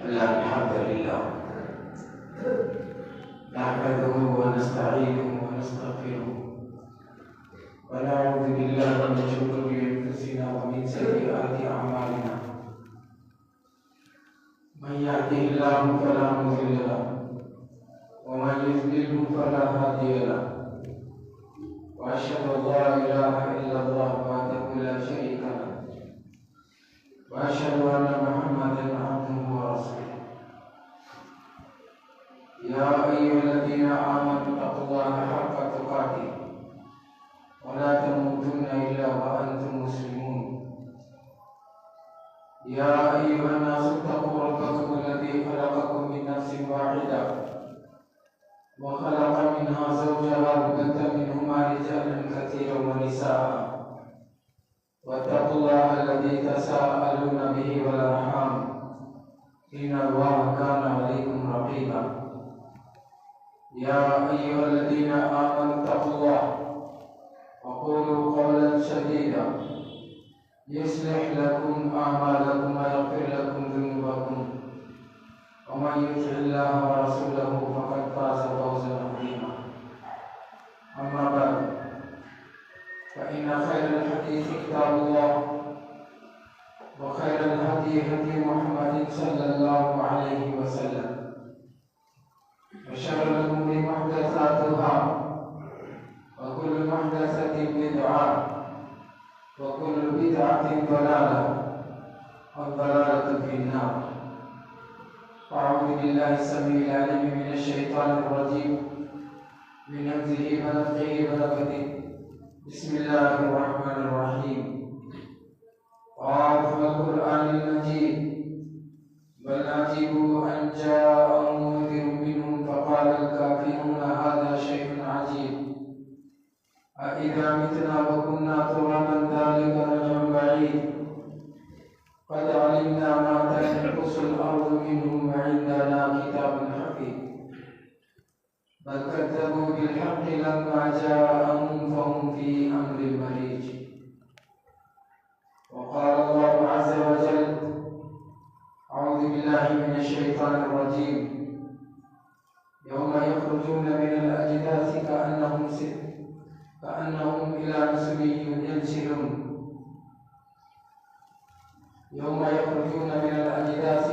الحمد لله نحمده ونستعينه ونستغفره ونعوذ بالله من شرور انفسنا ومن سيئات اعمالنا من يهده الله فلا مضل له ومن يضلل فلا هادي له واشهد ان لا اله الا الله وحده لا شريك له واشهد ان محمدا عبده ورسوله يا ايها الذين امنوا اتقوا الله حق تقاته ولا تموتن الا وانتم مسلمون يا ايها الناس اتقوا ربكم الذي خلقكم من نفس واحده وخلق منها زوجها وبث منهما رجالا كثيرا ونساء واتقوا الله الذي تساءلون به والارحام ان الله كان عليكم رقيبا يا ايها الذين امنوا اتقوا الله وقولوا قولا سديدا يصلح لكم اعمالكم ويغفر لكم ذنوبكم ومن يطع الله ورسوله فقد فاز فوزا عظيما اما بعد فإن خير الحديث كتاب الله وخير الهدي هدي محمد صلى الله عليه وسلم وشر الأمور محدثاتها وكل محدثة بدعة وكل بدعة ضلالة والضلالة في النار أعوذ بالله السميع العليم من الشيطان الرجيم من همزه ونفخه ونفثه بسم الله الرحمن الرحيم قاف والقرآن المجيد بل عجبوا أن جاءهم منذر منهم فقال الكافرون هذا شيء عجيب أإذا متنا وكنا ترابا ذلك رجع بعيد قد علمنا ما تنقص الأرض منهم وعندنا كتاب حفيظ بل كذبوا بالحق لما جاءهم فهم في أمر مريج وقال الله عز وجل أعوذ بالله من الشيطان الرجيم يوم يخرجون من الأجداث كأنهم إلى نصب ينسلون يوم يخرجون من الأجداث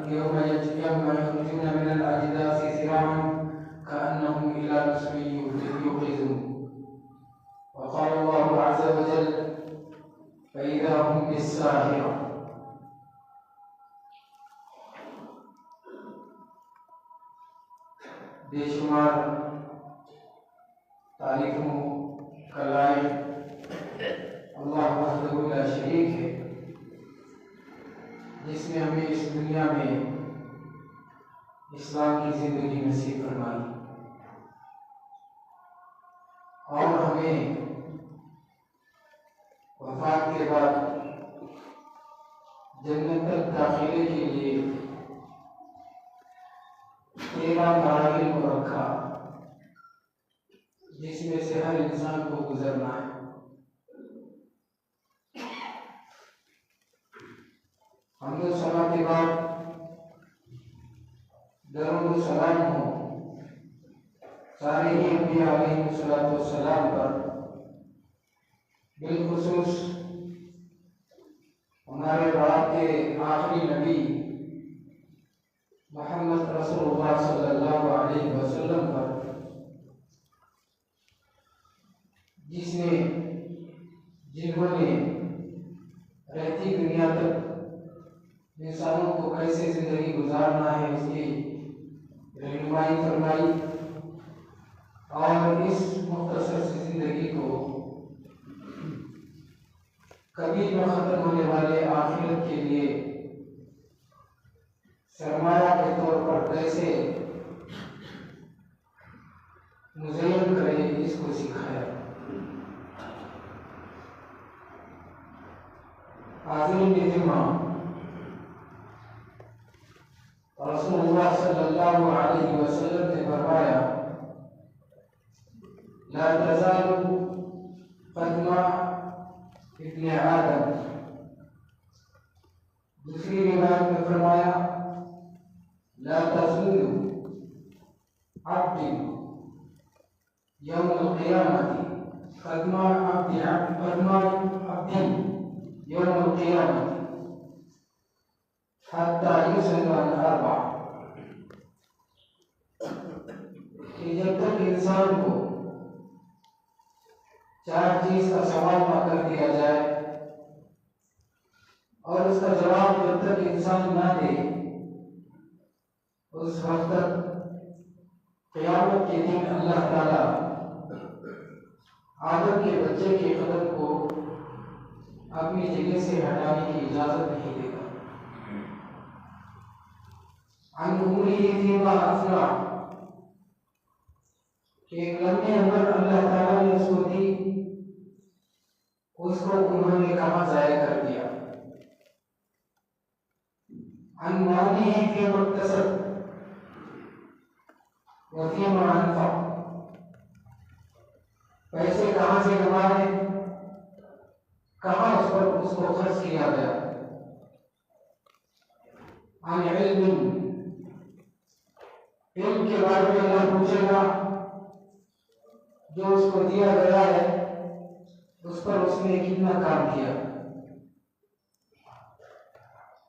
يوم يخرجون من الأجداث سراعا كأنهم إلى نصب يوقظون وقال الله عز وجل فإذا هم بالساهرة بے شمار تعریفوں کا لائق اللہ وحدہ لا شریک ہے جس نے ہمیں اس دنیا میں اسلام کی زندگی نصیب فرمائی اور ہمیں وفات کے بعد جنت تک داخلے کے لیے 13 مراحل کو رکھا جس میں سے ہر انسان کو گزرنا ہے حمد و ثنا کے بعد درود و سلام ہو سارے ہی انبیاء علیہ السلام پر بالخصوص ہمارے بعد کے آخری نبی محمد رسول اللہ صلی اللہ علیہ وسلم پر جنہوں نے رہتی دنیا تک انسانوں کو کیسے زندگی گزارنا ہے اس کی رہنمائی فرمائی اور اس مختصر سی زندگی کو کبھی نہ ختم ہونے والے آخرت کے لیے سرمایہ کے طور پر کیسے مزین کرے اس کو سکھایا حاضرین جمع رسول اللہ صلی اللہ علیہ وسلم نے فرمایا لا تزال قدم ابن آدم دوسری روایت میں فرمایا عبد يوم القيامة خدمة عبد يوم القيامة حتى يسأل عن أربع، کہ جب تک انسان کو چار چیز کا سوال نہ کر دیا جائے اور اس کا جواب جب تک انسان نہ دے اس وقت تک قیامت کے دن اللہ تعالیٰ آدم کے بچے کے قدم کو اپنی جگہ سے ہٹانے کی اجازت نہیں دے گا۔ عن عمره فيما أفنى، کہ ایک لمحے اندر اللہ تعالیٰ نے اس کو دی، اس کو انہوں نے کہاں ضائع کر دیا۔ عن ماله فيما اكتسب وفيما أنفق، پیسے کہاں سے کمائے، کہاں اس پر اس کو خرچ کیا گیا۔ عن علم، علم کے بارے میں اللہ پوچھے گا، جو اس کو دیا گیا ہے اس پر اس نے کتنا کام کیا۔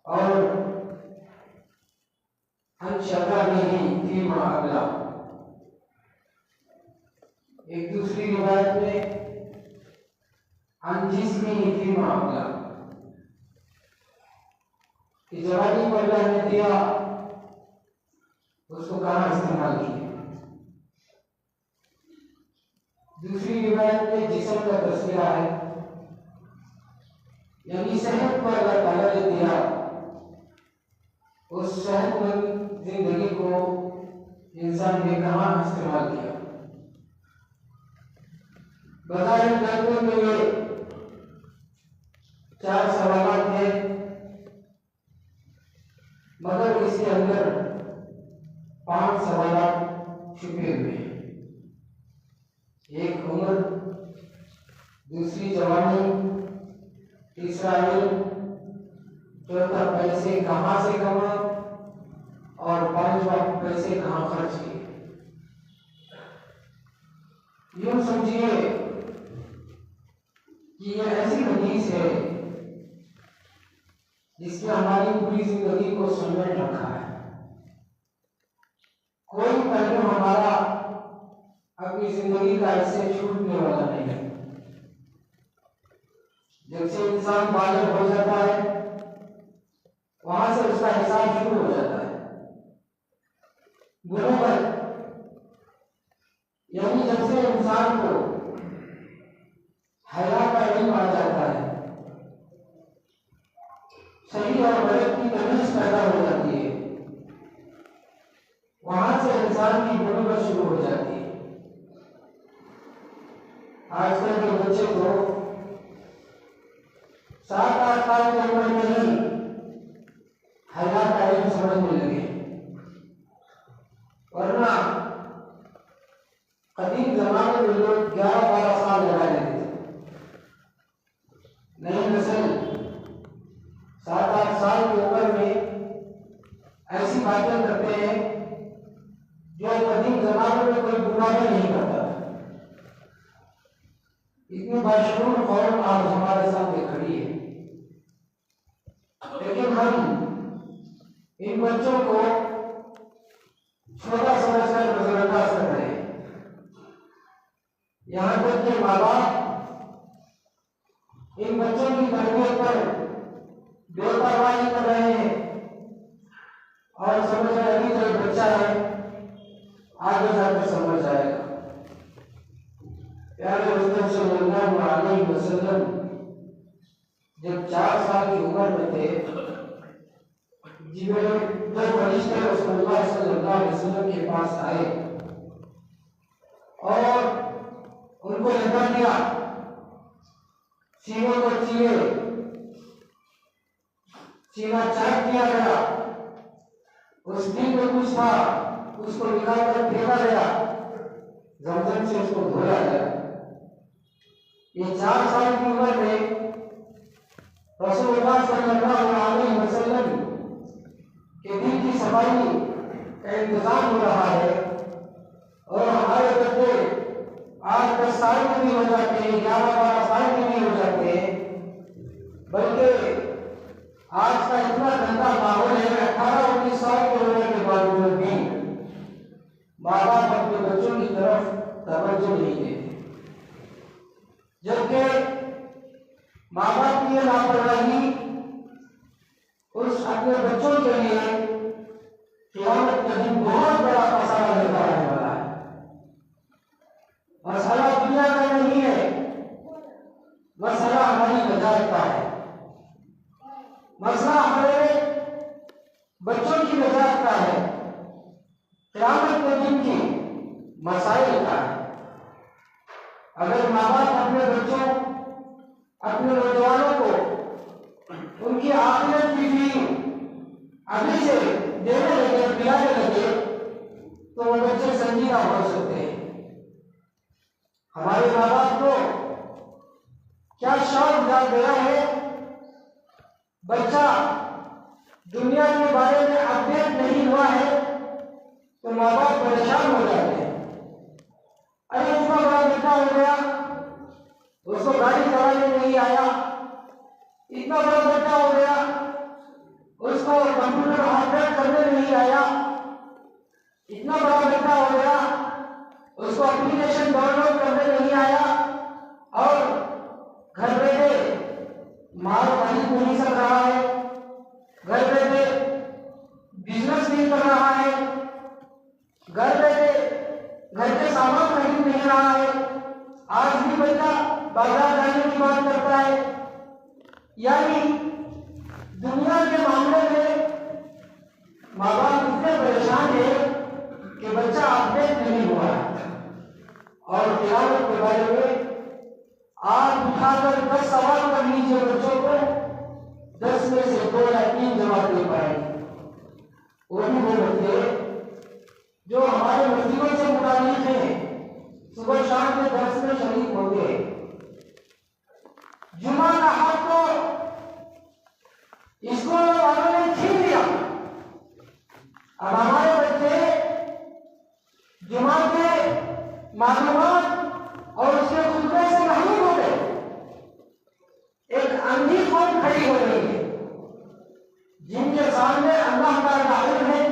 اور عن شقائه فيما أبلى، ایک دوسری روایت میں عن جسمه فيما أبلى، کہ جوانی کو اللہ نے دیا اس کو کہاں استعمال کیا۔ دوسری روایت میں جسم کا تذکرہ ہے، یعنی صحت کو اللہ تعالیٰ نے دیا، اس صحت مند زندگی کو انسان نے کہاں استعمال کیا۔ بظاہر دیکھنے میں یہ چار سوالات ہیں، مگر اس کے اندر 5 سوالات چھپے ہوئے ہیں۔ ایک عمر، دوسری جوانی، تیسرا علم، چوتھا پیسے کہاں سے کمائے، اور 5واں پیسے کہاں خرچ کیے۔ یوں سمجھیے کہ یہ ایسی حدیث ہے جس نے ہماری پوری زندگی کو سمیٹ رکھا ہے۔ کوئی پہلو ہمارا اپنی زندگی کا اس سے چھوٹنے والا نہیں ہے۔ جب سے انسان بالغ ہو جاتا ہے وہاں سے اس کا حساب شروع ہو جاتا ہے۔ بلوغت، یعنی جب سے انسان کو حیا کا علم آ جاتا ہے، صحیح اور غلط کی تمیز پیدا ہو جاتی ہے، وہاں سے انسان کی بلوغت شروع ہو جاتی ہے۔ آج کل کے بچے کو 7-8 سال کی عمر میں ہی حیا کا علم سمجھنے لگے، ورنہ قدیم زمانے میں لوگ 11-12 سال لگا لیتے تھے۔ نئی نسل 7-8 سال کی عمر میں ایسی باتیں کرتے ہیں جو قدیم زمانے میں کوئی گناہ نہیں کرتا تھا۔ اتنی باشعور قوم آج ہمارے سامنے کھڑی ہے، لیکن ہم ان بچوں کو چھوٹا سمجھ کر نظر انداز کر رہے ہیں۔ یہاں تک کہ ماں باپ ان بچوں کی تربیت پر بے پرواہی کر رہے ہیں اور سمجھ رہے ابھی تو ایک بچہ ہے، آگے جا کر سمجھ جائے گا۔ پیارے رسول صلی اللہ علیہ وسلم جب 4 سال کی عمر میں تھے، جبریل 2 فرشتے رسول اللہ صلی اللہ علیہ وسلم کے پاس آئے اور ان کو لگا دیا، سینوں کو چیرے، سینہ چاک کیا گیا، اس دل میں کچھ تھا اس کو نکال کر پھینکا گیا، زمزم سے اس کو دھویا گیا۔ یہ 4 سال کی عمر میں رسول اللہ صلی اللہ علیہ وسلم کے دل کی صفائی کا انتظام ہو رہا ہے، اور ہمارے بچے آج 10 سال کے بھی ہو جاتے ہیں، 11-12 سال کے بھی ہو جاتے ہیں، بلکہ آج کا اتنا گندا ماحول ہے، 18-19 سال کے ہونے کے باوجود بھی ماں باپ اپنے بچوں کی طرف توجہ نہیں دیتے، جبکہ ماں باپ کی یہ لاپرواہی اس اپنے بچوں کے لیے قیامت کے دن بہت بڑا مسئلہ لے کر آنے والا ہے۔ مسئلہ دنیا کا نہیں ہے، مسئلہ ہماری نجات کا ہے، مسئلہ ہمارے بچوں کی نجات کا ہے، قیامت کے دن کی مسائل کا ہے۔ اگر ماں باپ اپنے بچوں، اپنے نوجوانوں کو ان کی آخرت کی فکر ابھی سے دینے لگے، پلانے لگے، تو وہ بچے سنجیدہ ہو سکتے ہیں۔ ہمارے ماں باپ کو کیا شوق ڈال گیا ہے، بچہ دنیا کے بارے میں اپڈیٹ نہیں ہوا ہے تو ماں باپ پریشان ہو جاتے ہیں۔ ارے اتنا بڑا بیٹا ہو گیا، اس کو گاڑی چلانے نہیں آیا، اتنا بڑا بیٹا ہو گیا، اس کو کمپیوٹر آپریٹ کرنے نہیں آیا، اتنا بڑا بیٹا ہو گیا، اس کو اپلیکیشن ڈاؤن لوڈ کرنے نہیں آیا، اور گھر بیٹھے مال خرید نہیں سک رہا ہے، گھر بیٹھے بزنس نہیں کر رہا ہے، گھر بیٹھے گھر کے سامان خرید نہیں رہا ہے، آج بھی بچہ بازار جانے کی بات کرتا ہے۔ یعنی دنیا کے معاملے میں ماں باپ اتنے پریشان ہیں کہ بچہ اپڈیٹ نہیں ہوا ہے، اور قیامت کے بارے میں آپ اٹھا کر 10 سوال کر لیجیے بچوں کو، 10 میں سے 2 یا 3 جواب دے پائیں گے۔ وہ بھی وہ بچے جو ہمارے مسجدوں سے متعلق ہیں، صبح شام کے درس میں شریک ہوتے ہیں، جمعہ کا حق تو اسکول والوں نے چھین لیا۔ اب ہمارے بچے جمعہ کے معلومات اور اس کے خطبے سے محروم ہو گئے۔ ایک اندھی قوم کھڑی ہو رہی ہے جن کے سامنے اللہ کا علم ہے،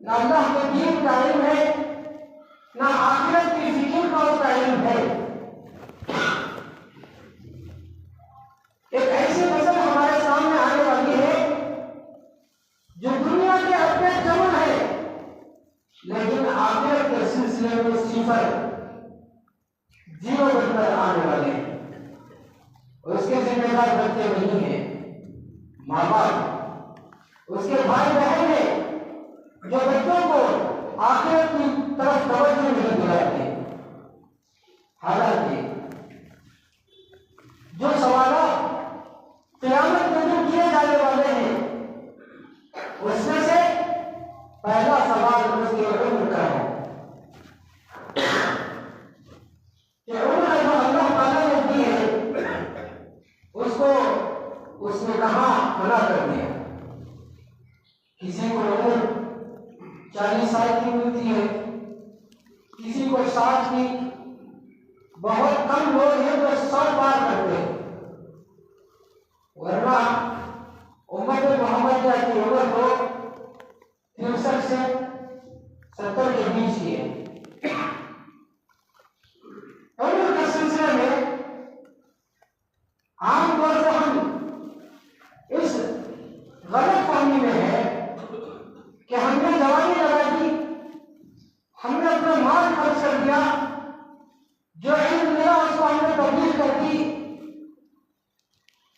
نہ اللہ کے دین کا علم ہے، نہ آخرت کی فکر کا اس کا علم ہے۔ ایک ایسی فصل ہمارے سامنے آنے والی ہے جو دنیا کے اپنے جمن ہے، لیکن آخرت کے سلسلے میں 0 بن کر آنے والے ہیں۔ اس کے ذمہ دار بچے نہیں ہیں، ماں باپ، اس کے بھائی بہن ہیں جو بچوں کو آخرت کی طرف توجہ نہیں دلاتے۔ حالانکہ جو سوالات قیامت کے دن کیے جانے والے ہیں، اس میں سے پہلا سوال اس کے عمر کا ہے کہ عمر جو اللہ تعالیٰ نے دی ہے اس کو اس نے کہاں بنا کر دیا۔ کسی کو عمر 40 سال کی ملتی ہے، کسی کو 60 کی، بہت کم لوگ ہیں جو 100 پار کرتے ہیں، ورنہ امت محمدیہ کی عمر تو 63 سے 70 کے بیچ کی ہے۔ عمر کے سلسلے میں عام طور سے ہم اس غلط فہمی میں ہے کہ ہم نے جوانی لگا دی، ہم نے اپنا مال خرچ کر دیا، جو علم ملا اس کو ہم نے تبدیل کر دی۔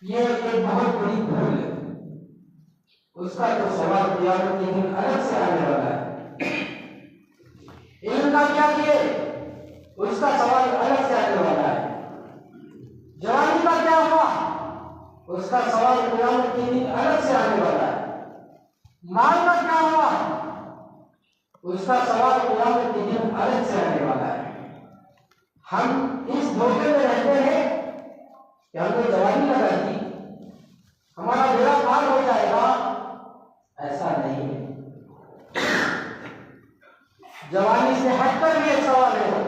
یہ ایک بہت بڑی بھول ہے، اس کا تو سوال قیامت کے دن الگ سے آنے والا ہے۔ علم کا کیا کیے اس کا سوال الگ سے آنے والا ہے۔ جوانی کا کیا ہوا اس کا سوال قیامت کے دن الگ سے آنے والا ہے۔ مال کا کیا ہوا اس کا سوال قیامت کے دن الگ سے آنے والا ہے۔ ہم اس دھوکے میں رہتے ہیں کہ ہم نے جوانی لگا دی، ہمارا بیڑا پار ہو جائے گا، ایسا نہیں ہے۔ جوانی سے ہٹ کر بھی ایک سوال ہے،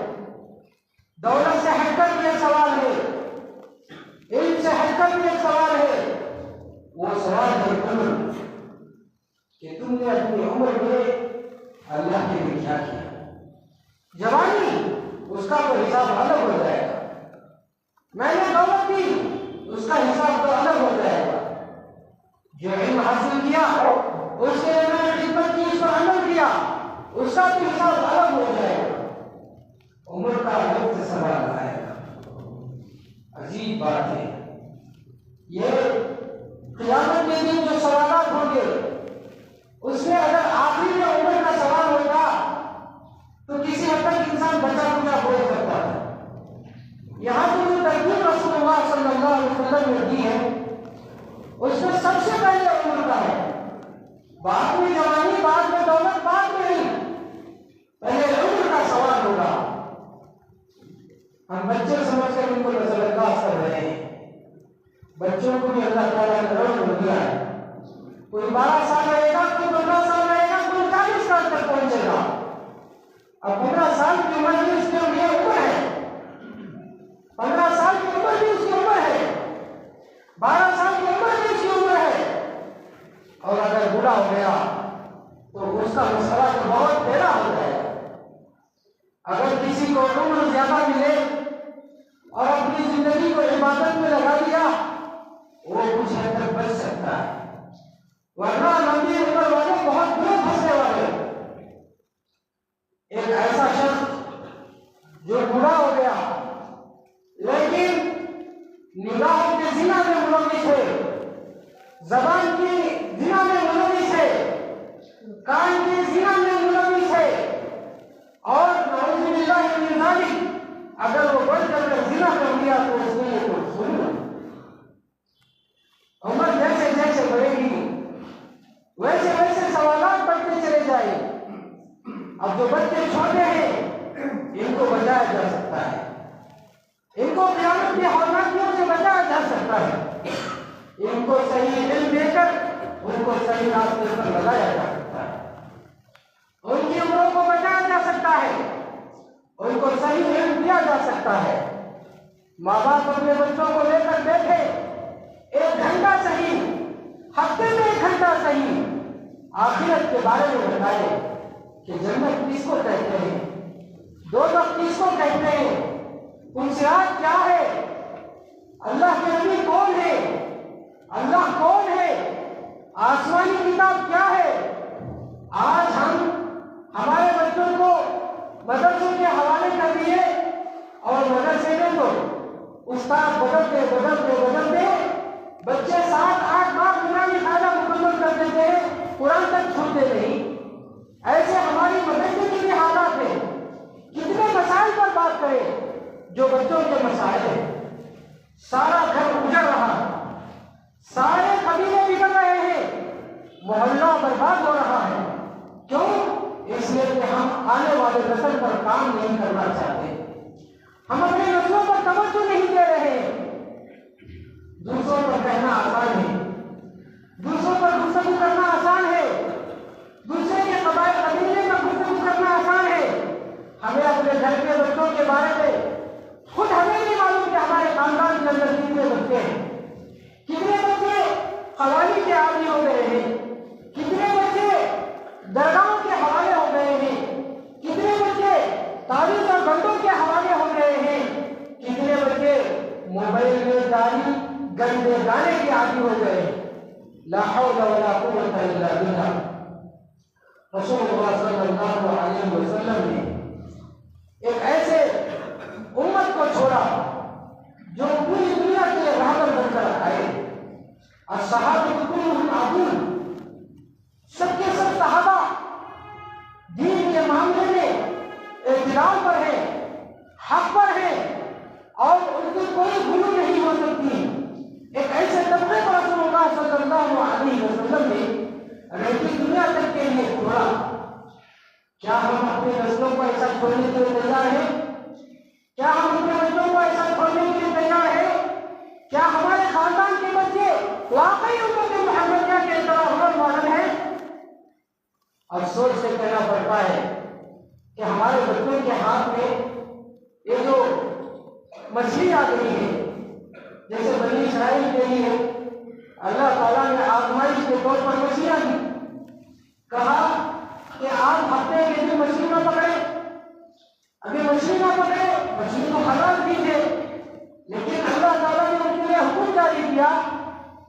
دولت سے ہٹ کر بھی ایک سوال ہے، علم سے ہٹ کر بھی ایک سوال ہے۔ وہ سوال ہے عمر، کہ تم نے اپنی عمر میں اللہ کے لیے کیا کیا۔ جوانی اس کا تو حساب الگ ہو جائے گا، میں نے دولت دی اس کا حساب تو الگ ہو جائے گا، جو علم حاصل کیا اس کے لیے میں نے خدمت کی، اس پر عمل کیا، اس کا بھی حساب الگ ہو جائے گا۔ عمر کا الگ سے سوال آئے گا۔ عجیب بات ہے یہ، قیامت کے دن جو سوالات ہوں گے اس میں اگر آخری میں عمر کا سوال ہوگا تو کسی حد تک انسان بچا بچا بول سکتا ہے۔ یہاں پر جو ترتیب رسول اللہ صلی اللہ علیہ وسلم نے دی ہے اس میں سب سے پہلے عمر کا ہے، بعد میں جوانی، بعد میں دولت، بعد میں نہیں، پہلے عمر کا سوال ہوگا۔ ہم بچے سمجھ کر ان کو نظر انداز کر رہے ہیں، بچوں کو بھی اللہ تعالیٰ نے عمر دیا ہے، کوئی 12 سال رہے گا، کوئی 15 سال رہے گا، کوئی 40 سال تک پہنچے گا۔ اب 15 سال کی عمر بھی اس کی عمر ہے، 15 سال کی عمر بھی اس کی عمر ہے، 12 سال کی عمر بھی اس کی عمر ہے، اور اگر بوڑھا ہو گیا تو اس کا مسئلہ تو بہت ٹیڑھا ہو جائے گا۔ اگر کسی کو عمر زیادہ ملے اور اپنی زندگی کو عبادت میں لگا دیا وہ کچھ حد تک بچ سکتا ہے، ورنہ لمبی عمر والے بہت برے پھنسنے والے۔ ایک ایسا شخص جو بوڑھا ہو گیا لیکن نگاہوں کے زنا میں ملوث ہے، زبان کی زنا میں ملوث ہے، کان کے زنا میں ملوث ہے، اور نعوذ باللہ من ذالک اگر وہ بڑھ کر زنا کر دیا تو اس میں یہ تو سن لو۔ عمر جیسے جیسے بڑھے گی ویسے ویسے سوالات بڑھتے چلے جائیں۔ اب جو بچے چھوٹے ہیں ان کو بچایا جا سکتا ہے، ان کو قیامت کے ہولناکیوں سے بچایا جا سکتا ہے، ان کو صحیح علم دے کر ان کو صحیح راستے پر لگایا جا سکتا ہے، ان کی عمروں کو بچایا جا سکتا ہے، ان کو صحیح علم دیا جا سکتا ہے۔ ماں باپ اپنے بچوں کو لے کر بیٹھے، 1 گھنٹہ صحیح، ہفتے میں 1 گھنٹہ صحیح آخرت کے بارے میں بتائے کہ جنت کس کو کہتے ہیں، دوزخ کس کو کہتے ہیں، انصراط کیا ہے، اللہ کے نبی کون ہے، اللہ کون ہے، آسمانی کتاب کیا ہے۔ آج ہم ہمارے بچوں کو مدرسوں کے حوالے کر دیے اور مدرسے میں تو استاد بدلتے بچے 7-8 بار نورانی خانہ مکمل کر دیتے ہیں، قرآن تک چھوڑتے نہیں۔ ایسے ہماری مدرسے کی بھی حالات ہیں، کتنے مسائل پر بات کریں جو بچوں کے مسائل ہیں۔ سارا گھر اجڑ رہا ہے، سارے قبیلے بگڑ رہے ہیں، محلہ برباد ہو رہا ہے، کیوں؟ اس لیے کہ ہم آنے والے نسل پر کام نہیں کرنا چاہتے، ہم اپنے نسلوں پر توجہ نہیں دے رہے ہیں۔ دوسروں پر کہنا آسان ہے، دوسروں پر گفتگو کرنا آسان ہے، دوسرے کے قبیلے پر گفتگو کرنا آسان ہے، ہمیں اپنے گھر کے بچوں کے بارے میں خود ہمیں نہیں معلوم کہ ہمارے خاندان کے اندر کتنے بچے ہیں، کتنے بچے قوالی کے عادی ہو گئے ہیں، کتنے بچے درگاہوں کے حوالے ہو گئے ہیں، کتنے بچے تعویذ اور گنڈوں کے حوالے ہو گئے ہیں، کتنے بچے موبائل میں جاری گندے گانے کے عادی ہو گئے ہیں۔ لا حول ولا قوت الا باللہ۔ رسول اللہ صلی اللہ علیہ وسلم نے ایک ایسے امت کو چھوڑا جو پوری دنیا کے رہبر بن کر آئے۔ الصحابہ کلهم عدول، سب کے سب صحابہ دین کے معاملے میں اعتدال پر ہیں، حق پر ہیں، اور ان کی کوئی غلو نہیں ہو سکتی۔ ایک ایسے طبقے کو رسول اللہ صلی اللہ علیہ وسلم نے رہتی دنیا تک کے لیے چھوڑا۔ کیا ہم اپنے نسلوں کو ایسا چھوڑنے کے لیے تیار ہیں؟ کیا ہم اپنے بچوں کو ایسا چھوڑنے کے لیے تیار ہیں؟ کیا ہمارے خاندان کے بچے واقعی امت محمدیہ کے طرح رول ماڈل ہیں؟ افسوس سے کہنا پڑتا ہے کہ ہمارے بچوں کے ہاتھ میں یہ جو مچھلی آ گئی ہے، جیسے بنی اسرائیل کے لیے اللہ تعالیٰ نے آزمائش کے طور پر مچھلیاں دی، کہا کہ آپ ہفتے کے دن مچھلی نہ پکڑے، ابھی مچھلی نہ پکڑے، مچھلی کو حلال کیجیے، لیکن اللہ تعالیٰ نے ان کے لیے حکم جاری کیا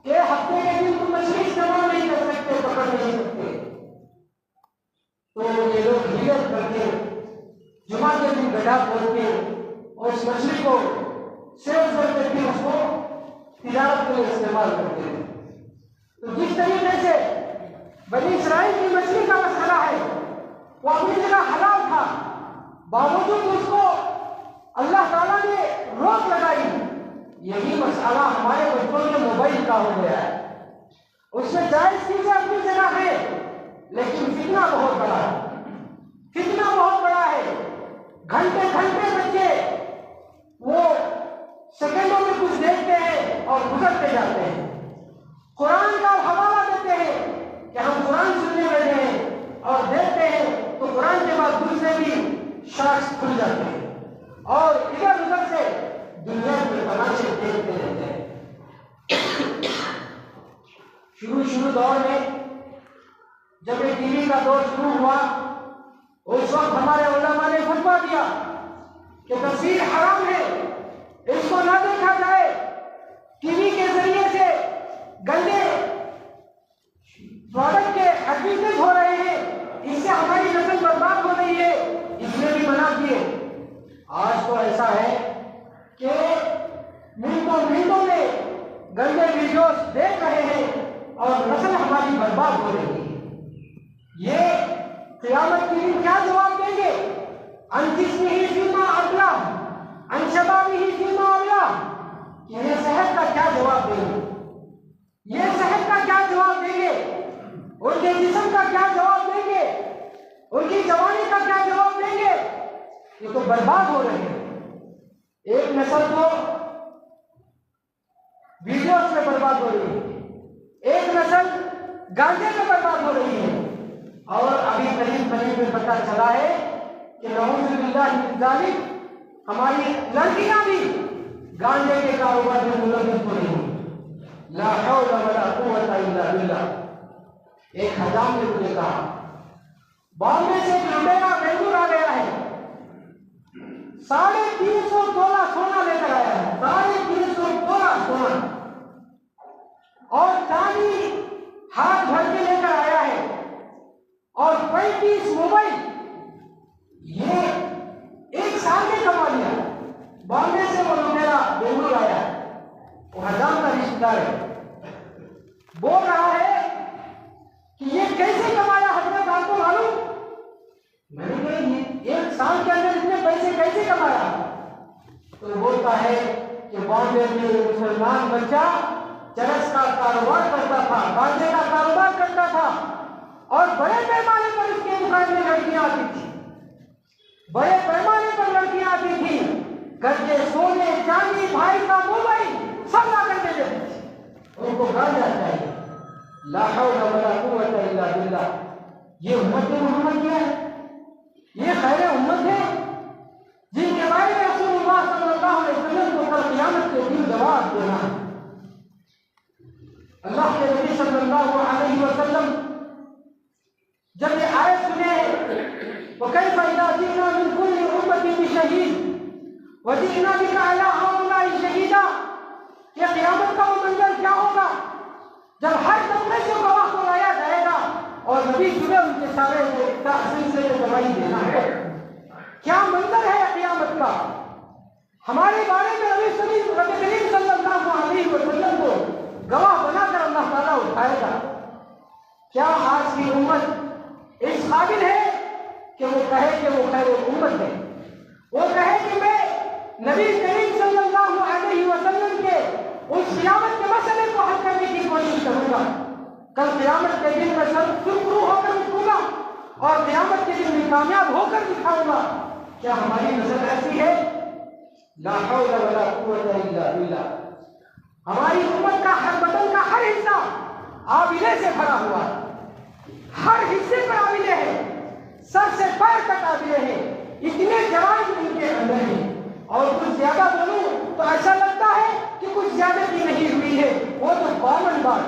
کہ ہفتے کے دن تم مچھلی استعمال نہیں کر سکتے، پکڑ نہیں سکتے۔ تو یہ لوگ ہیلت کر کے جمعہ کے دن گڈھا کھود کے اور اس مچھلی کو سیل کر کے پھر اس کو تجارت کے لیے استعمال کرتے ہیں۔ تو جس طریقے سے بنی اسرائیل کی مچھلی کا مسئلہ ہے وہ اپنی جگہ حلال تھا، باوجود اس کو اللہ تعالیٰ نے روک لگائی، یہی مسئلہ ہمارے بچوں کے موبائل کا ہو گیا ہے۔ اس میں جائز چیزیں اپنی جگہ ہے، لیکن فتنہ بہت بڑا ہے، فتنہ بہت بڑا ہے۔ گھنٹے گھنٹے بچے وہ سیکنڈوں میں کچھ دیکھتے ہیں اور گزرتے جاتے ہیں، قرآن کا حوالہ دیتے ہیں کہ ہم قرآن سننے بیٹھے ہیں اور دیکھتے ہیں تو قرآن کے بعد دوسرے بھی شارٹس کھل جاتے ہیں اور ادھر ادھر سے دنیا کے تماشے دیکھتے رہتے ہیں۔ شروع دور میں جب یہ ٹی وی کا دور شروع ہوا، اس وقت ہمارے علماء نے فتویٰ دیا کہ تصویر حرام ہے، اس کو نہ دیکھا جائے، ٹی وی کے ذریعے سے گندے پروڈکٹ کے ایڈورٹائز ہو رہے ہیں، اس سے ہماری نسل برباد ہو رہی ہے، اس نے بھی منع کیے۔ آج تو ایسا ہے کہ منٹوں میں گندے ویڈیوز دیکھ رہے ہیں اور نسل ہماری برباد ہو رہی ہے۔ یہ قیامت کے دن کیا جواب دیں گے؟ ان جسمہ فیما ابلا، ان شبابہ فیما ابلا، یہ صحت کا کیا جواب دیں گے؟ یہ صحت کا کیا جواب دیں گے؟ ان کے جسم کا کیا جواب دیں گے؟ ان کی جوانی کا کیا جواب دیں گے؟ یہ تو برباد ہو رہے ہیں۔ ایک نسل تو ویڈیوز میں برباد ہو رہی ہے، ایک نسل گانجے میں برباد ہو رہی ہے، اور ابھی قریب میں پتہ چلا ہے کہ نعوذ باللہ من ذالک ہماری لڑکیاں بھی گانجے کے کاروبار میں ملوث ہو رہی ہیں۔ لا حول ولا قوت الا باللہ۔ ایک حجام نے مجھے کہا بامبے سے ایک لٹیرا بنگلور آ گیا ہے، 350 تولہ سونا لے کر آیا ہے، 350 تولہ سونا، اور چاندی ہاتھ بھر کے لے کر آیا ہے، اور 35 موبائل۔ یہ ایک سال میں کما لیا۔ بامبے سے وہ لٹیرا بنگلور آیا ہے، وہ حجام کا رشتہ دار ہے، بول رہا ہے کہ یہ کیسے کمایا حضرت، آپ کو معلوم؟ میں نے کہا یہ ایک سال کے اندر اتنے پیسے کیسے کمایا؟ تو بولتا ہے کہ بامبے میں ایک مسلمان بچہ چرس کا کاروبار کرتا تھا، گانجے کا کاروبار کرتا تھا، اور بڑے پیمانے پر اس کے دکان میں لڑکیاں آتی تھی، بڑے پیمانے پر لڑکیاں آتی تھی، گھر کے سونے چاندی بھائی کا موبائل سب لا کر کے دیتی تھی، ان کو گانجا چاہیے۔ لا حول ولا قوت الا باللہ۔ یہ امت محمد کیا ہے؟ یہ خیر امت ہے جن کے بارے میں رسول اللہ صلی اللہ علیہ وسلم کو کل قیامت کے دن جواب دینا ہے۔ اللہ کے نبی صلی اللہ علیہ وسلم جب یہ آیت سنے وَكَيْفَ إِذَا جِئْنَا مِنْ كُلِّ أُمَّةٍ بِشَهِيدٍ وَجِئْنَا بِكَ عَلَىٰ هَٰؤُلَاءِ شَهِيدًا، کہ قیامت کا وہ منظر کیا ہوگا جب ہر طبقے سے گواہ کو لایا جائے گا اور نبی صبح ان کے سارے سلسلے میں گواہی دینا ہے۔ کیا منظر ہے قیامت کا؟ ہمارے بارے میں نبی کریم صلی اللہ علیہ وسلم کو گواہ بنا کر اللہ تعالیٰ اٹھائے گا۔ کیا آج کی امت اس قابل ہے کہ وہ کہے کہ وہ خیر امت ہے، وہ کہے کہ میں نبی کریم صلی اللہ علیہ وسلم کے اس قیامت کے مسئلے کو حل کرنے کی کوشش کروں گا، کل قیامت کے دن میں سرخرو ہو کر اٹھوں گا اور قیامت کے دن میں کامیاب ہو کر دکھاؤں گا؟ کیا ہماری نظر ایسی ہے؟ لا حول ولا قوت الا باللہ۔ ہماری امت کا ہر بدن کا ہر حصہ آبلے سے بھرا ہوا ہے، ہر حصے پر آبلے ہیں، سر سے پیر تک قابل ہیں، اتنے جوان ان کے اندر ہیں۔ اور کچھ زیادہ بولوں تو ایسا لگتا ہے کہ کچھ زیادتی نہیں ہوئی ہے، وہ تو 52 بار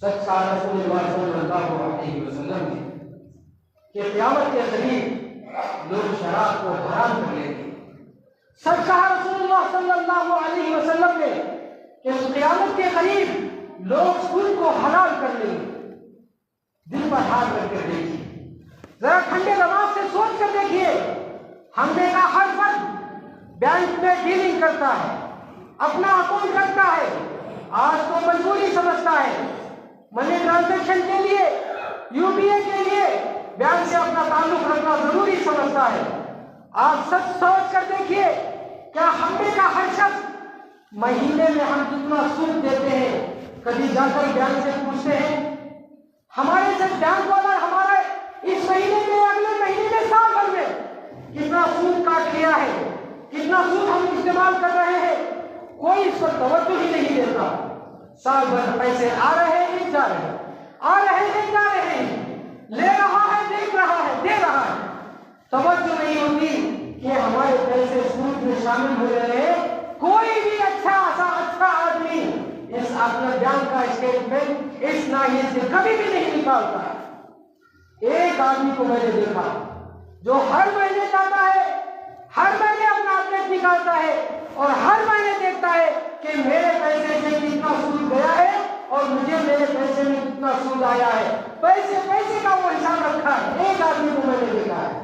سچ کہا رسول اللہ صلی اللہ علیہ وسلم نے کہ قیامت کے قریب لوگ شراب کو حرام کر لیں گے۔ سچ کہا رسول اللہ صلی اللہ علیہ وسلم نے کہ قیامت کے قریب لوگ سود کو حلال کر لیں گے۔ دل پر ہاتھ رکھ کر دیکھیے، ذرا ٹھنڈے دماغ سے سوچ کر دیکھیے، ہم نے کا ہر فرد بینک میں ڈیلنگ کرتا ہے، اپنا اکاؤنٹ رکھتا ہے، آج کو مجبوری سمجھتا ہے، منی ٹرانزیکشن کے لیے، یو پی اے کے لیے بینک سے اپنا تعلق رکھنا ضروری سمجھتا ہے۔ آپ سچ سوچ کر دیکھیے، کیا ہم نے کا ہر شخص مہینے میں ہم کتنا سود دیتے ہیں، کبھی جا کر بینک سے پوچھتے ہیں؟ ہمارے سے بینک والا ہمارے اس مہینے میں، اگلے مہینے میں، سال بھر میں کتنا سود کاٹ لیا ہے، کتنا سود ہم استعمال کر رہے ہیں، کوئی اس پر توجہ ہی نہیں دیتا۔ سال بھر پیسے آ رہے ہیں، جا رہے ہیں، آ رہے ہیں، جا رہے ہیں، لے رہا ہے، دیکھ رہا ہے، دے رہا ہے، توجہ نہیں ہوتی کہ ہمارے پیسے سود میں شامل ہو رہے ہیں۔ کوئی بھی اچھا آدمی اس اپنے بینک کا اسٹیٹمنٹ اس ناحیے سے کبھی بھی نہیں نکالتا۔ ایک آدمی کو میں نے دیکھا جو ہر مہینے جاتا ہے، ہر مہینے اپنا اپڈیٹ نکالتا ہے اور ہر مہینے دیکھتا ہے کہ میرے پیسے سے کتنا سود گیا ہے اور مجھے میرے پیسے میں کتنا سود آیا ہے۔ پیسے کا وہ حساب رکھا ہے۔ ایک آدمی کو میں نے دیکھا ہے۔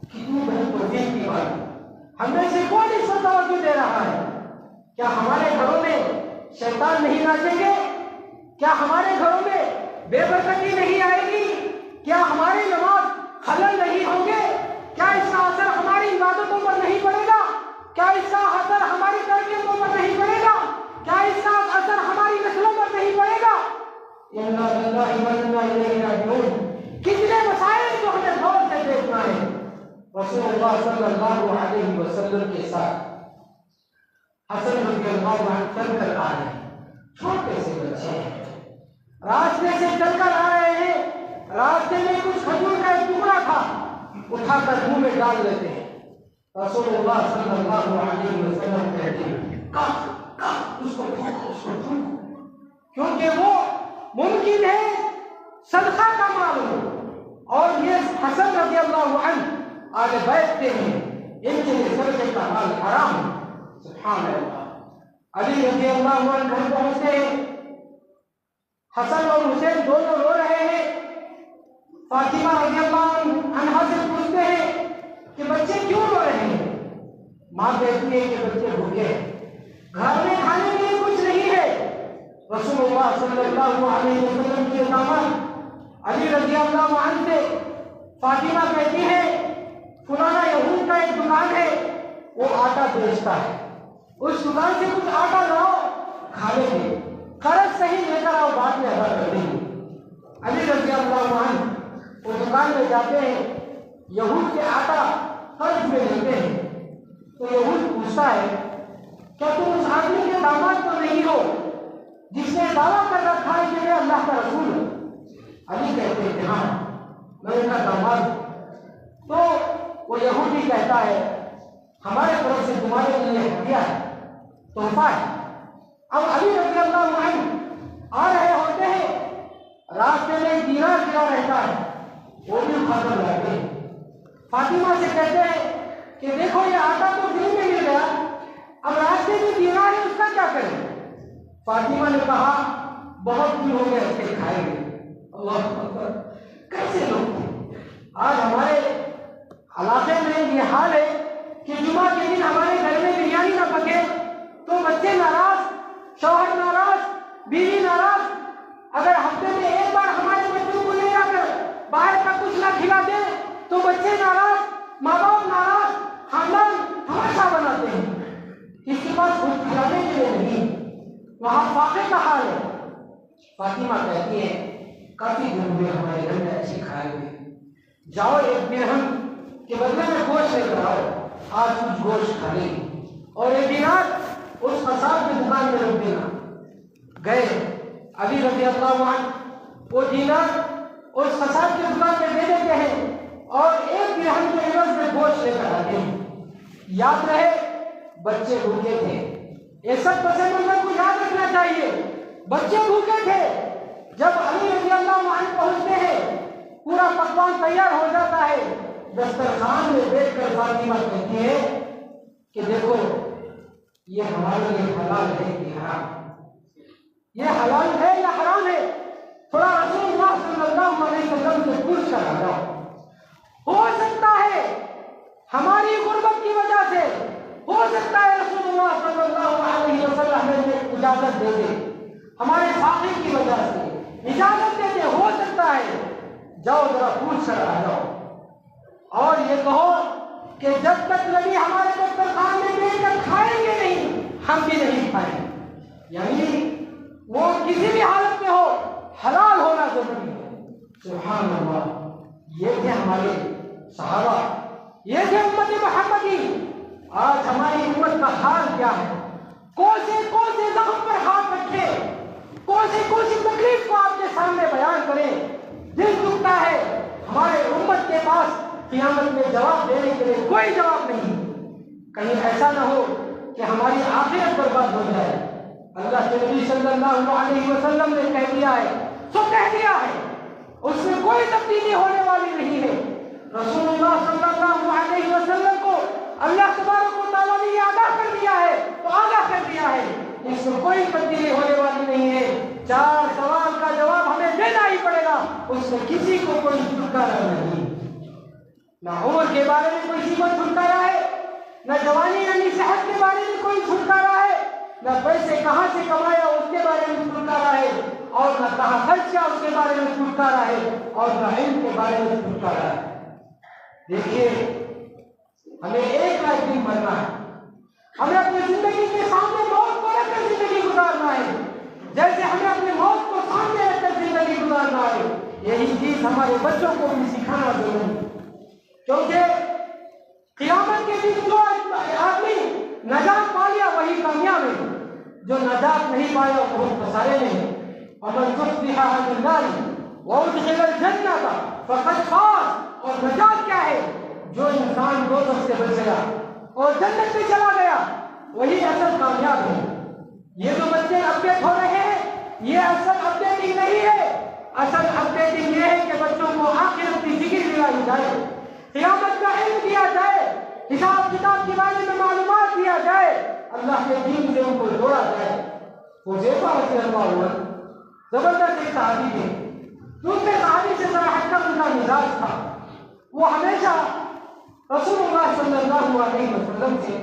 کتنی بڑی توفیق کی بات، ہم میں سے کون اس پر توجہ دے رہا ہے؟ کیا ہمارے گھروں میں شیطان نہیں ناچیں گے؟ کیا ہمارے گھروں میں بے برکتی نہیں آئے گی؟ کیا ہماری نماز خلل نہیں ہوں گے؟ کیا اس کا اثر ہماری عبادتوں پر نہیں پڑے گا؟ کیا اس کا اثر ہماری تربیتوں پر نہیں پڑے گا؟ کیا اس کا اثر ہماری نسلوں پر نہیں پڑے گا؟ انا للہ و انا الیہ راجعون۔ کتنے مسائل جو ہمیں غور سے دیکھنا ہے۔ رسول اللہ صلی اللہ علیہ وسلم کے ساتھ حسن رضی اللہ عنہ چل کر آ رہے ہیں، چھوٹے سے بچے ہیں، راستے سے چل کر آ رہے ہیں، راستے میں کچھ کھجور کا ایک ٹکڑا تھا، اٹھا کر منہ میں ڈال لیتے ہیں۔ رسول اللہ صلی اللہ علیہ وسلم کہتے ہیں اس کو پھینکو، کیونکہ وہ ممکن ہے صدقہ کا مال ہو، اور یہ حسن رضی اللہ عنہ آگے بیٹھتے ہیں، ان کے لیے صدقے کا مال حرام ہے۔ سبحان اللہ۔ علی رضی اللہ عنہ گھر پہنچتے ہیں، حسن اور حسین دونوں رو رہے ہیں۔ فاطمہ رضی اللہ عنہا سے پوچھتے ہیں کہ بچے کیوں رو رہے ہیں؟ ماں کہتی ہے کہ بچے بھوکے ہیں، گھر میں کھانے کے لیے کچھ نہیں ہے۔ رسول اللہ صلی اللہ علیہ وسلم کے داماد علی رضی اللہ عنہ سے فاطمہ کہتی ہے فلانا یہود کا ایک دکان ہے، وہ آٹا بیچتا ہے، اس دکان سے کچھ آٹا لاؤ، کھا لیں گے، قرض صحیح لے کر آؤ، بعد میں ادا کر دیں گے۔ علی رضی اللہ عنہ وہ دکان میں جاتے ہیں، یہود کے آٹا قرض میں لیتے ہیں، تو یہود پوچھتا ہے کیا تم اس آدمی کے داماد تو نہیں ہو جس نے دعویٰ کر رکھا ہے کہ میں اللہ کا رسول ہوں؟ علی کہتے ہیں کہ ہاں میں ان کا داماد ہوں۔ تو وہ یہودی کہتا ہے ہمارے طرف سے تمہارے لیے ہدیہ ہے، تحفہ ہے۔ اب علی رضی اللہ عنہ آ رہے ہوتے ہیں، راستے میں ایک دینار گرا رہتا ہے، وہ بھی اٹھا کر لاتے ہیں۔ فاطمہ سے کہتے ہیں کہ دیکھو یہ آٹا تو فری میں مل گیا، اب راستے میں دینار ہے، اس کا کیا کریں؟ فاطمہ نے کہا بہت دن ہو گئے اس کے کھائے گئے۔ اللہ اکبر، کیسے لوگ تھے؟ آج ہمارے علاقے میں یہ حال ہے کہ جمعہ کے دن ہمارے گھر میں بریانی نہ پکے تو بچے ناراض، شوہر ناراض، بیوی ناراض۔ اگر ہفتے میں ایک بار ہمارے بچوں کو لے جا کر باہر کا کچھ نہ کھلا دے تو بچے ناراض، ماں باپ ناراض، خاندان ہمیشہ بناتے ہیں۔ اس کے پاس کچھ کھلانے کے لیے نہیں، وہاں فاقے کا حال ہے۔ فاطمہ کہتی ہے کافی دن ہوئے ہمارے گھر میں اچھی کھائے ہوئے، جاؤ ایک درہم کے بدلے میں گوشت لے کر آؤ، آج کچھ گوشت کھا لیں اور ایک دینار اس قصاب کی دکان میں رکھ دینا۔ گئے علی رضی اللہ عنہ وہ دینار اس قصاب کی دکان میں دے دیتے ہیں اور یاد رہے بچے بھوکے تھے، یہ سب پس منظر کو یاد رکھنا چاہیے. بچے بھوکے تھے، جب علی رضی اللہ عنہ پہنچتے ہیں پورا پکوان تیار ہو جاتا ہے، دسترخوان میں بیٹھ کر فاطمہ کہتی ہے کہ دیکھو یہ ہمارے لیے حلال ہے کہ حرام، یہ حلال ہے یا حرام ہے، تھوڑا رسول اللہ صلی اللہ علیہ وسلم سے پوچھ کر آ جاؤ. ہو سکتا ہے ہماری غربت کی وجہ سے، ہو سکتا ہے رسول اللہ صلی اللہ علیہ وسلم ہمیں اجازت دے دے، ہمارے فقر کی وجہ سے اجازت دے دے، ہو سکتا ہے، جاؤ ذرا پوچھ کر آ جاؤ. اور یہ کہو کہ جب تک نبی ہمارے دسترخوان میں بیٹھ کر کھائیں گے نہیں، ہم بھی نہیں کھائیں. یعنی وہ کسی بھی حالت میں ہو حلال ہونا ضروری ہے. سبحان اللہ. یہ تھے ہمارے صحابہ، یہ تھے امت محمدی. آج ہماری امت کا حال کیا ہے؟ کون سے زخم پر ہاتھ رکھے، کون سی تکلیف کو آپ کے سامنے بیان کریں، دل دکھتا ہے. ہمارے امت کے پاس قیامت میں جواب دینے کے لیے کوئی جواب نہیں. کہیں ایسا نہ ہو کہ ہماری آخرت برباد ہو جائے. اللہ کے نبی صلی اللہ علیہ وسلم نے کہہ دیا ہے سو کہہ دیا ہے، اس میں کوئی تبدیلی ہونے والی نہیں ہے. رسول اللہ صلی اللہ علیہ وسلم کو اللہ تبارک و تعالیٰ نے آگاہ کر دیا ہے تو آگاہ کر دیا ہے، اس میں کوئی تبدیلی ہونے والی نہیں ہے. 4 سوال کا جواب ہمیں دینا ہی پڑے گا، اس میں کسی کو کوئی چھٹکارا نہیں. نہ عمر کے بارے میں کوئی کو چھٹکارا ہے، نہ جوانی یعنی صحت کے بارے میں کوئی چھٹکارا ہے، نہ پیسے کہاں سے کمایا اس کے بارے میں چھٹکارا ہے، اور نہ کہاں خرچ کیا اس کے بارے میں چھٹکارا ہے، اور نہ علم کے بارے میں چھٹکارا ہے. دیکھیے ہمیں ایک آج دن مرنا ہے، ہمیں اپنی زندگی کے سامنے موت کو رکھ کر زندگی گزارنا ہے، جیسے ہمیں اپنے موت کو سامنے رکھ کر زندگی گزارنا ہے. یہی چیز ہمارے بچوں کو بھی سکھانا ضروری ہے، کیونکہ قیامت کے دن جو آدمی نجات پا لیا وہی کامیاب ہے، جو نجات نہیں پایا وہ بہت خسارے میں ہے. ومن زحزح عن النار وادخل الجنة فقد فاز. اور نجات کیا ہے؟ جو انسان دوزخ سے بچ گیا اور جنت میں چلا گیا وہی اصل کامیاب ہے. یہ جو بچے اپڈیٹ ہو رہے ہیں یہ اصل اپڈیٹنگ نہیں ہے. اصل اپڈیٹنگ یہ ہے کہ بچوں کو آخرت کی فکر دلائی جائے، قیامت کا علم دیا جائے، حساب کتاب کے بارے میں معلومات دیا جائے، اللہ کے دین سے ان کو جوڑا جائے. حذیفہ رضی اللہ عنہ زبردست ایک صحابی تھے، دوسرے صحابی سے ذرا ہٹ کر ان کا مزاج تھا. وہ ہمیشہ رسول اللہ صلی اللہ علیہ وسلم سے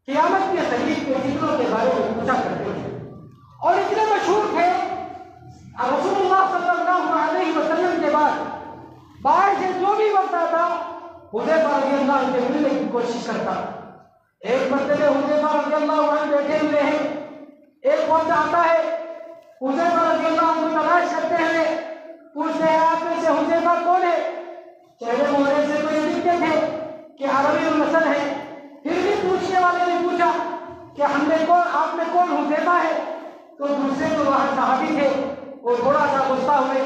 قیامت کے قریب کے ذکروں کے بارے میں پوچھا کرتے تھے، اور اتنے مشہور تھے رسول اللہ صلی اللہ علیہ وسلم کے بعد باہر سے جو بھی وقت آتا حذیفہ رضی اللہ عنہ سے ملنے کی کوشش کرتا. ایک مرتبہ حذیفہ رضی اللہ عنہ بیٹھے ہوئے ہیں، ایک وقت آتا ہے حذیفہ رضی اللہ عنہ تلاش کرتے ہیں، پوچھتے ہیں آپ میں سے حذیفہ کون ہے؟ چہرے مہرے سے تو یہ لکھتے تھے کہ عربی النسل ہے، پھر بھی پوچھنے والے نے پوچھا کہ ہم نے کون، آپ میں کون حذیفہ ہے؟ تو دوسرے جو وہاں صحابی تھے وہ تھوڑا سا غصہ ہوئے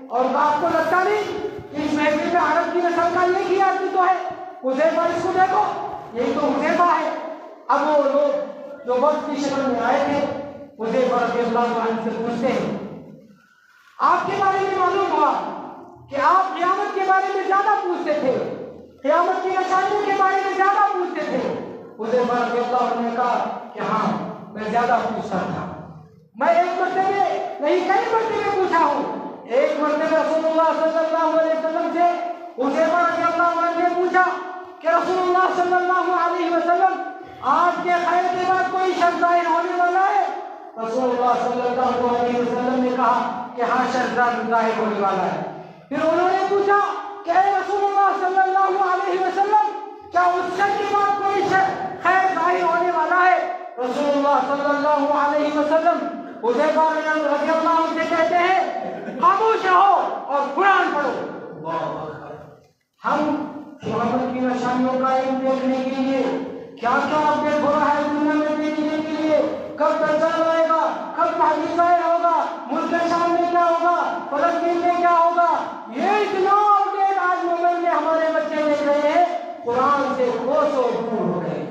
اور آپ کو لگتا نہیں اس محفل میں عرب کی نسل کا یہ کیا آدمی تو ہے حذیفہ، اس کو دیکھو یہی تو حذیفہ ہے. اب وہ لوگ جو وقت کی شکل میں آئے تھے حذیفہ رضی اللہ عنہ سے پوچھتے ہیں آپ کے بارے میں معلوم ہوا کہ آپ قیامت کے بارے میں زیادہ پوچھتے تھے، قیامت کی نشانیوں کے بارے میں زیادہ پوچھتے تھے. حذیفہ رضی اللہ عنہ نے کہا کہ ہاں میں زیادہ پوچھتا تھا، میں ایک مرتبہ نہیں کئی مرتبہ پوچھا ہوں. ایک مرتبہ رسول اللہ صلی اللہ علیہ وسلم سے حذیفہ رضی اللہ عنہ نے پوچھا کہ رسول اللہ صلی اللہ علیہ وسلم آپ کے خیر کے بعد کوئی شخص ظاہر ہونے والا ہے؟ رسول اللہ صلی اللہ علیہ وسلم نے کہا کہ ہاں شخص ظاہر ہونے والا ہے. پھر انہوں نے پوچھا کہ اے رسول اللہ صلی اللہ علیہ وسلم کیا اس شخص کے بعد کوئی شخص خیر ظاہر ہونے والا ہے؟ رسول اللہ صلی اللہ علیہ وسلم حذیفہ رضی اللہ عنہ سے کہتے ہیں خاموش رہو اور قرآن پڑھو. ہم قیامت کی نشانیوں کا علم دیکھنے کے لیے کیا کیا اپڈیٹ ہو رہا ہے دنیا میں دیکھنے کے لیے، کب دجال آئے گا، کب مہدی ظاہر ہوگا، ملک شام میں کیا ہوگا، فلسطین میں کیا ہوگا، یہ اتنا اپڈیٹ آج موبائل میں ہمارے بچے دیکھ رہے ہیں، قرآن سے کوسوں دور ہو گئے.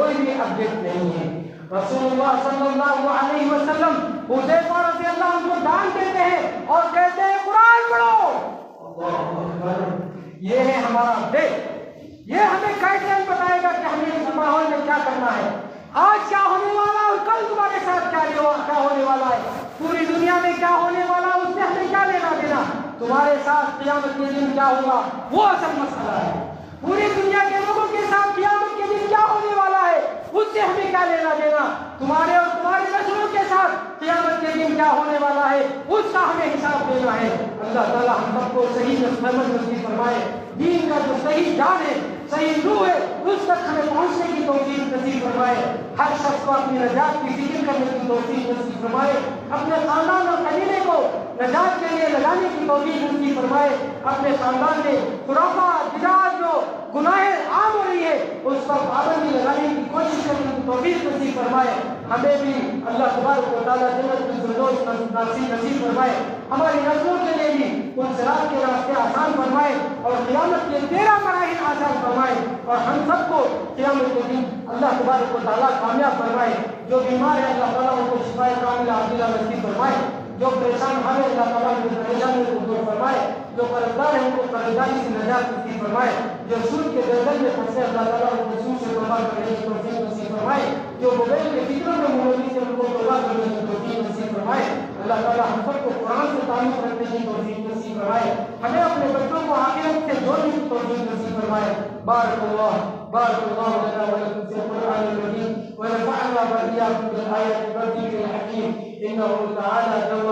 کوئی بھی اپڈیٹ نہیں ہے۔ رسول اللہ صلی اللہ علیہ وسلم حذیفہ رضی اللہ عنہ کو ڈانٹ دیتے ہیں اور کہتے ہیں قرآن پڑھو۔ اللہ اکبر، یہ ہے ہمارا اپڈیٹ، یہ ہمیں گائیڈ بتائے گا کہ ہمیں اس ماحول میں کیا کرنا ہے، آج کیا ہونے والا ہے اور کل تمہارے ساتھ کیا ہونے والا ہے، پوری دنیا میں کیا ہونے والا ہے اس سے ہمیں کیا لینا دینا، تمہارے ساتھ قیامت کے دن کیا ہوگا وہ اصل مسئلہ ہے۔ پوری دنیا کے لوگوں کے ساتھ قیامت کے دن کیا ہونے والا ہے اس سے ہمیں کیا لینا دینا، تمہارے اور تمہاری نسلوں کے ساتھ قیامت کے دن کیا ہونے والا ہے اس کا ہمیں حساب دینا ہے۔ اللہ تعالیٰ ہم سب کو صحیح سمجھ نصیب فرمائے، دین کا جو صحیح جان ہے، صحیح روح ہے، اس تک ہمیں پہنچنے کی توفیق نصیب فرمائے۔ ہر شخص کو اپنی نجات کی فکر کرنے کی توفیق نصیب فرمائے، اپنے خاندان اور قبیلے کو نجات کے لیے لگانے کی توفیق نصیب فرمائے، اپنے خاندان میں خرافات بدعات جو گناہیں عام ہو رہی ہے اس پر پابندی لگانے کی کوشش کرنے کی توفیق نصیب فرمائے۔ ہمیں بھی اللہ تبارک و تعالیٰ جنت الفردوس نصیب فرمائے، ہماری نسلوں کے لیے بھی ان صراط کے راستے آسان فرمائے اور قیامت کے 13 مراحل آسان فرمائے، اور ہم سب کو قیامت کے دن اللہ تبارک و تعالیٰ کامیاب فرمائے۔ جو بیمار ہے اللہ تعالیٰ ان کو شفائے کاملہ عاجلہ نصیب فرمائے، جو پریشان ہے اللہ تعالیٰ ان کو پریشانی کو دور فرمائے، جو قرضدار ہے ان کو قرضداری سے نجات نصیب فرمائے، جو سود کے گردن میں پھنسے اللہ تعالیٰ ان کو سود سے توبہ کرنے کی توفیق نصیب فرمائے، جو موبائل کے فکروں میں ملوث سے ان کو توبہ کرنے کی توفیق نصیب فرمائے۔ اللہ تعالیٰ ہم سب کو قرآن سے تعلق رکھنے کی توفیق نصیب فرمائے، ہمیں اپنے بچوں کو آخرت سے جوڑنے کی توفیق نصیب فرمائے۔ بارک اللہ لنا ولکم فی القرآن الکریم ونفعنا وإياکم بالآیات والذکر الحکیم، انہ تعالی جل